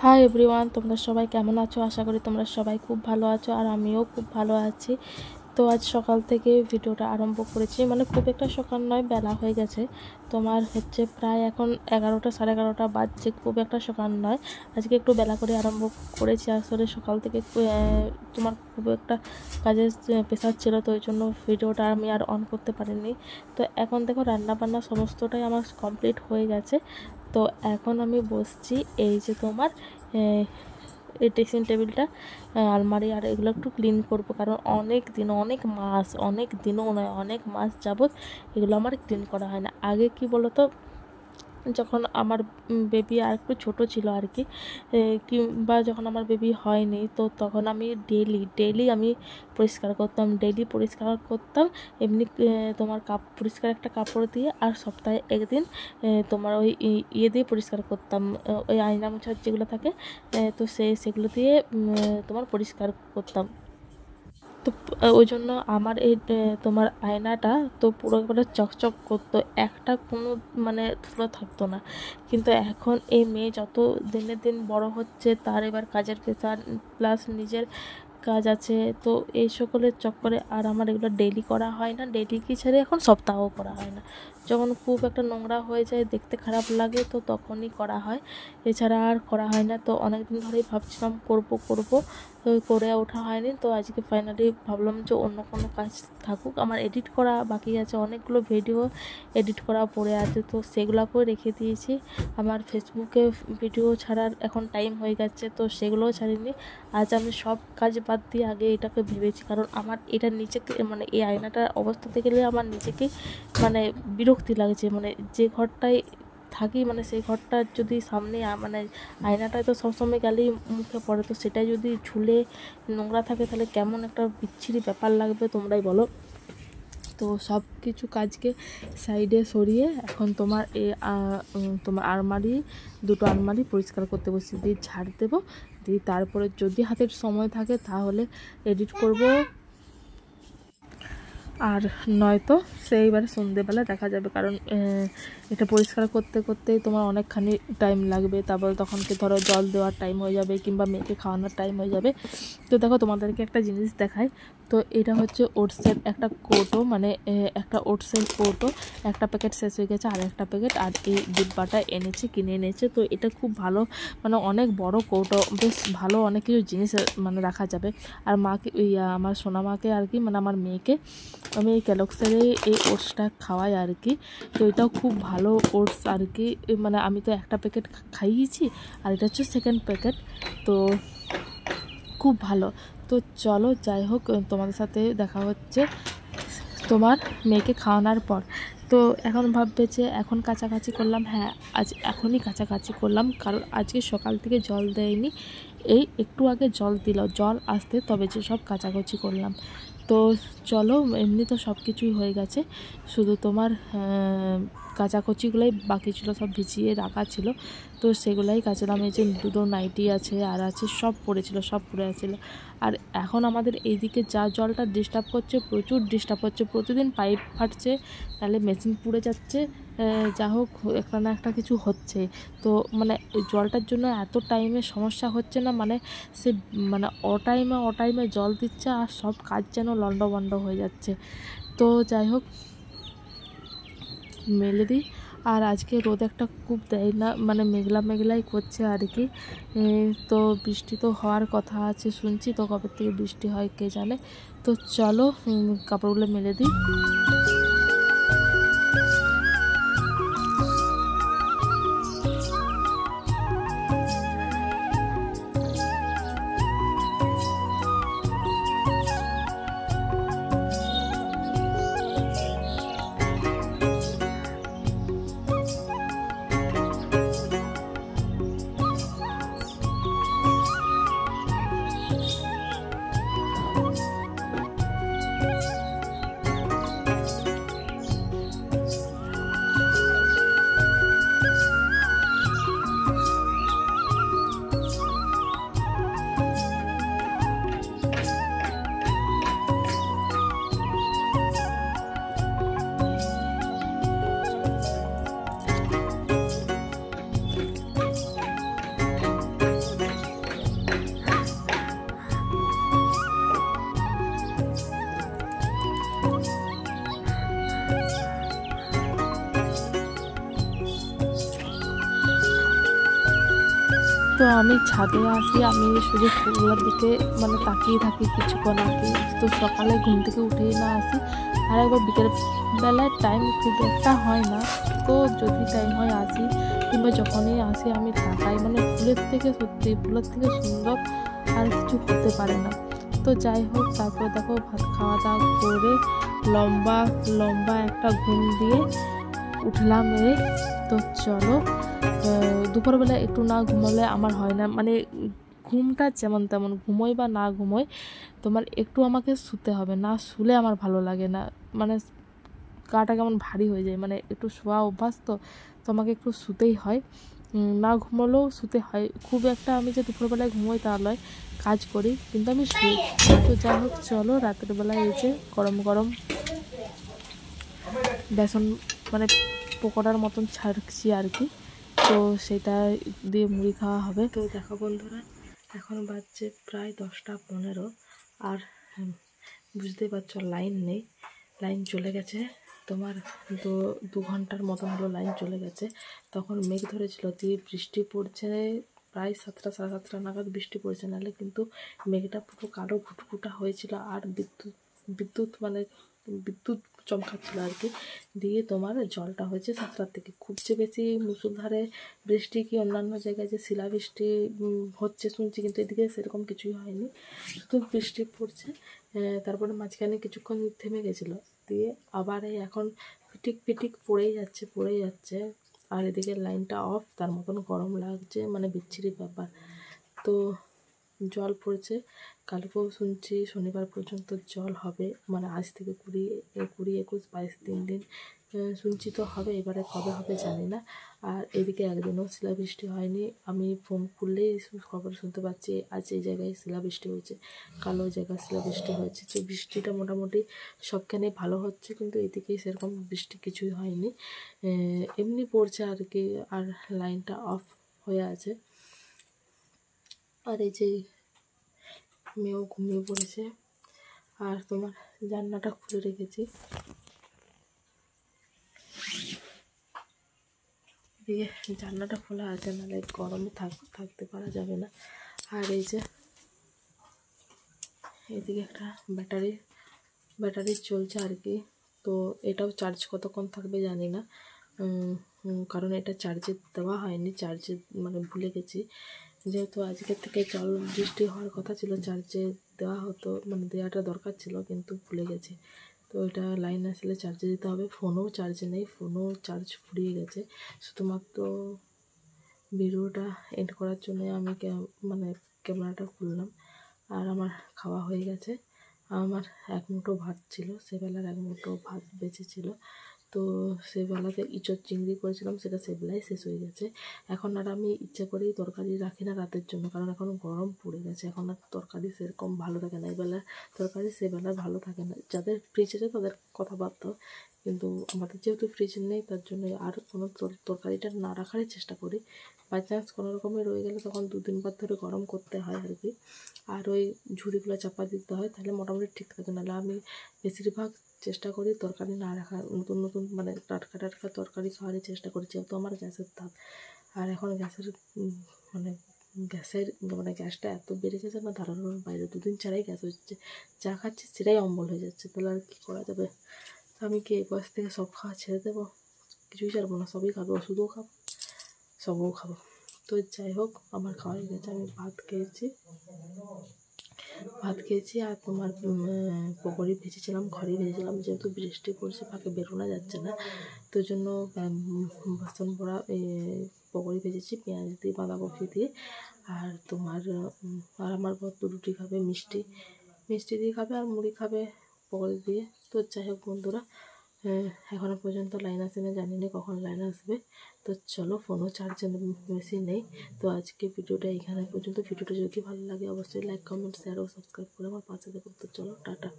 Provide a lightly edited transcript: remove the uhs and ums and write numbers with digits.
Hi everyone, তোমরা সবাই কেমন আছো? আশা করি তোমরা সবাই খুব ভালো আছো আর আমিও খুব ভালো আছি। তো আজ সকাল থেকে ভিডিওটা আরম্ভ করেছি, মানে খুব একটা সকাল নয়, বেলা হয়ে গেছে। তোমার হচ্ছে প্রায় এখন 11টা সাড়ে 11টা বাজছে, খুব একটা সকাল নয়। আজকে একটু বেলা করে আরম্ভ করেছি, আসলে সকাল থেকে তোমার খুব একটা কাজের প্রেশার ছিল, তো ওই জন্য ভিডিওটা আমি আর অন করতে পারিনি। তো এখন দেখো রান্নাবান্না সমস্তটাই আমার কমপ্লিট হয়ে গেছে। তো এখন আমি বসছি, এই যে তোমার এই ড্রেসিং টেবিলটা, আলমারি আর এগুলো একটু ক্লিন করব, কারণ অনেক দিনও নয়, অনেক মাস যাবত এগুলো আমার ক্লিন করা হয় না। আগে কি বলো তো, যখন আমার বেবি আর একটু ছোটো ছিল আর কি, কিংবা যখন আমার বেবি হয়নি, তো তখন আমি ডেলি আমি ডেলি পরিষ্কার করতাম। এমনি তোমার পরিষ্কার একটা কাপড় দিয়ে, আর সপ্তাহে একদিন তোমার ওই ইয়ে দিয়ে পরিষ্কার করতাম, ওই আয়না মোছার যেগুলো থাকে, তো সেগুলো দিয়ে তোমার পরিষ্কার করতাম। তো ওই জন্য আমার এই তোমার আয়নাটা তো পুরো একবারে চকচক করতো, একটা কোনো মানে ধুলো থাকতো না। কিন্তু এখন এই মেয়ে যত দিনের দিন বড় হচ্ছে, তার এবার কাজের প্রেশার প্লাস নিজের কাজ আছে, তো এই সকলের চক্করে আর আমার এগুলো ডেলি করা হয় না। ডেলি কি ছেড়ে এখন সপ্তাহ করা হয় না, যখন খুব একটা নোংরা হয়ে যায়, দেখতে খারাপ লাগে, তো তখনই করা হয়, এছাড়া আর করা হয় না। তো অনেক দিন ধরেই ভাবছিলাম করব, তো করে ওঠা হয়নি। তো আজকে ফাইনালি ভাবলাম যে অন্য কোনো কাজ থাকুক, আমার এডিট করা বাকি আছে, অনেকগুলো ভিডিও এডিট করা পড়ে আছে, তো সেগুলোকেও রেখে দিয়েছি। আমার ফেসবুকে ভিডিও ছাড়ার এখন টাইম হয়ে গেছে, তো সেগুলোও ছাড়িনি। আজ আমি সব কাজ বাদ দিয়ে আগে এটাকে ভেবেছি, কারণ আমার এটা নিজেকে মানে এই আয়নাটার অবস্থাতে গেলে আমার নিজেকে মানে বিরক্তি লাগছে, মানে যে ঘরটায় থাকি, মানে সেই ঘরটার যদি সামনে মানে আয়নাটায় তো সবসময় গেলেই মুখে পড়ে, তো সেটাই যদি ঝুলে নোংরা থাকে, তাহলে কেমন একটা বিচ্ছিরি ব্যাপার লাগবে, তোমরাই বলো। তো সব কিছু কাজকে সাইডে সরিয়ে এখন তোমার তোমার দুটো আলমারি পরিষ্কার করতে বসে দিয়ে ঝাড় দেবো, দিয়ে তারপরে যদি হাতের সময় থাকে তাহলে এডিট করব, আর নয়তো সেইবারে সন্ধেবেলা দেখা যাবে, কারণ এটা পরিষ্কার করতে করতেই তোমার অনেকখানি টাইম লাগবে। তারপর তখনকে ধরো জল দেওয়ার টাইম হয়ে যাবে, কিংবা মেয়েকে খাওয়ানোর টাইম হয়ে যাবে। তো দেখো তোমাদেরকে একটা জিনিস দেখাই। তো এটা হচ্ছে ওটসের একটা কৌটো, মানে একটা ওটসের কৌটো, একটা প্যাকেট শেষ হয়ে গেছে, আর একটা প্যাকেট আর এই ডিব্বাটা কিনে এনেছে। তো এটা খুব ভালো, মানে অনেক বড় কৌটো, বেশ ভালো, অনেক কিছু জিনিস মানে রাখা যাবে। আর মাকে আমার সোনা মাকে আর কি, মানে আমার মেয়েকে আমি এই ক্যালক্সের এই ওটসটা খাওয়াই আর কি। তো এটাও খুব ভালো ওটস আর কি, মানে আমি তো একটা প্যাকেট খাইয়েছি, আর এটা হচ্ছে সেকেন্ড প্যাকেট, তো খুব ভালো। তো চলো, যাই হোক, তোমাদের সাথে দেখা হচ্ছে তোমার মেয়েকে খাওয়ানোর পর। তো এখন ভাববে যে এখন কাছাকাছি করলাম, হ্যাঁ আজ এখনই কাছাকাছি করলাম, কারণ আজকে সকাল থেকে জল দেয়নি, এই একটু আগে জল দিল, জল আসতে তবে যে সব কাচাকুচি করলাম। তো চলো, এমনি তো সব কিছুই হয়ে গেছে, শুধু তোমার কাচাকুচিগুলোই বাকি ছিল, সব ভিজিয়ে রাখা ছিল, তো সেগুলাই কাচলাম। এই যে দুটো নাইটি আছে আর আছে, সব পড়ে আছিল। আর এখন আমাদের এইদিকে যা জলটা ডিস্টার্ব করছে, প্রচুর ডিস্টার্ব হচ্ছে, প্রতিদিন পাইপ ফাটছে, তাহলে মেশিন পুড়ে যাচ্ছে, যা হোক একটা না একটা কিছু হচ্ছে। তো মানে জলটার জন্য এত টাইমে সমস্যা হচ্ছে না, মানে সে মানে অটাইমে জল দিচ্ছে, আর সব কাজ যেন লন্ডভন্ড হয়ে যাচ্ছে। তো যাই হোক, মেলে দিই। আর আজকে রোদ একটা খুব দেয় না, মানে মেঘলাই করছে আর কি। তো বৃষ্টি তো হওয়ার কথা আছে শুনছি, তো কবে থেকে বৃষ্টি হয় কে জানে। তো চলো কাপড়গুলো মেলে দিই। তো আমি ছাদে আসি, আমি শুধু ফুলগুলোর দিকে মানে তাকিয়ে থাকি কিছুক্ষণ আর কি। তো সকালে ঘুম থেকে উঠেই না আসি, আর একবার বিকেল বেলায় টাইম খুব একটা হয় না, তো যদি টাইম হয় আসি, কিংবা যখনই আসি আমি তাকাই, মানে ফুলের থেকে সত্যি ফুলের থেকে সুন্দর আর কিছু হতে পারে না। তো যাই হোক, তারপর দেখো ভাত খাওয়া দাওয়া করে লম্বা লম্বা একটা ঘুম দিয়ে উঠলাম। তো চলো, দুপুরবেলা একটু না ঘুমালে আমার হয় না, মানে ঘুমটা যেমন তেমন ঘুমোই বা না ঘুমোই, তোমার একটু আমাকে শুতে হবে, না শুলে আমার ভালো লাগে না, মানে গাটা কেমন ভারী হয়ে যায়, মানে একটু শোয়া অভ্যাস, তো তোমাকে একটু শুতেই হয়, না ঘুমালেও শুতে হয়। খুব একটা আমি যে দুপুরবেলায় ঘুমোই তা নয়, কাজ করি কিন্তু আমি শুই। তো যাই হোক চলো, রাতের বেলায় এই যে গরম গরম বেসন মানে পকোড়ার মতন ছাড়ছি আর কি, তো সেটা দিয়ে মুড়ি খাওয়া হবে। তো দেখো বন্ধুরা, এখন বাজছে প্রায় 10টা 15, আর বুঝতেই পারছো লাইন নেই, লাইন চলে গেছে তোমার 2 ঘন্টার মতন হলো লাইন চলে গেছে। তখন মেঘ ধরেছিল, দিয়ে বৃষ্টি পড়ছে, প্রায় 7টা 7:30 নাগাদ বৃষ্টি পড়ছে, নাহলে কিন্তু মেঘটা পুরো কালো ঘুটঘুটা হয়েছিল, আর বিদ্যুৎ মানে বিদ্যুৎ চমকাচ্ছিল আর কি। দিয়ে তোমার জলটা হয়েছে 7টার থেকে। খুব যে বেশি মুষলধারে বৃষ্টি কি অন্যান্য জায়গায় যে শিলাবৃষ্টি হচ্ছে শুনছি, কিন্তু এদিকে সেরকম কিছুই হয়নি, শুধু বৃষ্টি পড়ছে। তারপরে মাঝখানে কিছুক্ষণ থেমে গেছিলো, দিয়ে আবার এই এখন পিটিক পিটিক পড়েই যাচ্ছে, আর এদিকে লাইনটা অফ, তার মতন গরম লাগছে, মানে বিচ্ছিরি ব্যাপার। তো জল পড়ছে, কালকেও শুনছি শনিবার পর্যন্ত জল হবে, মানে আজ থেকে 20, 21, 22, 3 দিন শুনছি তো হবে, এবারে কবে হবে জানি না। আর এদিকে একদিনও শিলাবৃষ্টি হয়নি, আমি ফোন খুললেই খবর শুনতে পাচ্ছি আজ এই জায়গায় শিলাবৃষ্টি হয়েছে, কাল ওই জায়গায় শিলাবৃষ্টি হয়েছে। তো বৃষ্টিটা মোটামুটি সবখানে ভালো হচ্ছে, কিন্তু এদিকে সেরকম বৃষ্টি কিছুই হয়নি, এমনি পড়ছে আর কি, আর লাইনটা অফ হয়ে আছে। আর এই যে মেয়েও ঘুমিয়ে পড়েছে, আর তোমার জানলাটা খুলে রেখেছি, দিয়ে জানলাটা খোলা আছে, নাহলে গরমে থাকতে পারা যাবে না। আর এই যে এদিকে একটা ব্যাটারি চলছে আর কি, তো এটাও চার্জ কতক্ষণ থাকবে জানি না, কারণ এটা চার্জে দেওয়া হয়নি, চার্জে মানে ভুলে গেছি, যেহেতু আজকের থেকে জল বৃষ্টি হওয়ার কথা ছিল, চার্জে দেওয়া হতো, মানে দেওয়াটা দরকার ছিল, কিন্তু ভুলে গেছি। তো এটা লাইন আসলে চার্জে দিতে হবে। ফোনও চার্জে নেই, ফোনও চার্জ ফুরিয়ে গেছে। শুধুমাত্র ভিডিওটা এড করার জন্য আমি মানে ক্যামেরাটা খুললাম। আর আমার খাওয়া হয়ে গেছে, আমার 1 মুঠো ভাত ছিল, সেবেলার 1 মুঠো ভাত বেঁচেছিল, তো সেবেলাতে ইঁচড় চিংড়ি করেছিলাম, সেটা সেবেলায় শেষ হয়ে গেছে। এখন আর আমি ইচ্ছা করেই তরকারি রাখি না রাতের জন্য, কারণ এখন গরম পড়ে গেছে, এখন আর তরকারি সেরকম ভালো থাকে না, এবেলার তরকারি সেবেলায় ভালো থাকে না। যাদের ফ্রিজ আছে তাদের কথাবার্তা, কিন্তু আমাদের যেহেতু ফ্রিজ নেই, তার জন্য আর কোনো তরকারিটা না রাখারই চেষ্টা করি। বাই চান্স কোনো রকমের রয়ে গেলে তখন 2 দিন বাদ ধরে গরম করতে হয় আর কি, আর ওই ঝুড়িগুলো চাপা দিতে হয়, তাহলে মোটামুটি ঠিক থাকে। নাহলে আমি বেশিরভাগ চেষ্টা করি তরকারি না রাখার, নতুন নতুন মানে টাটকা তরকারি খাওয়ারই চেষ্টা করি, যেহেতু আমার গ্যাসের তাপ। আর এখন গ্যাসটা এত বেড়ে গেছে না, ধারণার বাইরে, 2 দিন ছাড়াই গ্যাস হচ্ছে, যা খাচ্ছি সেটাই অম্বল হয়ে যাচ্ছে, তাহলে আর কী করা যাবে। তো আমি কি এই বয়স থেকে সব খাওয়া ছেড়ে দেবো? কিছুই ছাড়বো না, সবই খাবো, ওষুধও খাবো, সবও খাবো। তো যাই হোক, আমার খাওয়া হয়ে গেছে, আমি ভাত খেয়েছি, আর তোমার পকোড়ি ভেজেছিলাম, ঘরেই ভেজেছিলাম, যেহেতু বৃষ্টি পড়ছে, ফাঁকে বেরোনো যাচ্ছে না, তো জন্য বাসন ভরা পকোড়ি ভেজেছি পেঁয়াজ দিয়ে, বাঁধাকপি দিয়ে। আর তোমার আর আমার বর তো রুটি খাবে, মিষ্টি দিয়ে খাবে, আর মুড়ি খাবে পকোড়ি দিয়ে। তো যাই হোক বন্ধুরা, এখনও পর্যন্ত লাইন আসেনি, জানি না কখন লাইন আসবে। তো চলো, ফোনও চার্জে বেশি নেই। তো আজকে ভিডিওটা এখানে পর্যন্ত। ভিডিওটা যদি ভালো লাগে অবশ্যই লাইক, কমেন্ট, শেয়ার ও সাবস্ক্রাইব করে আমার পাশে দেখো। তো চলো, টাটা।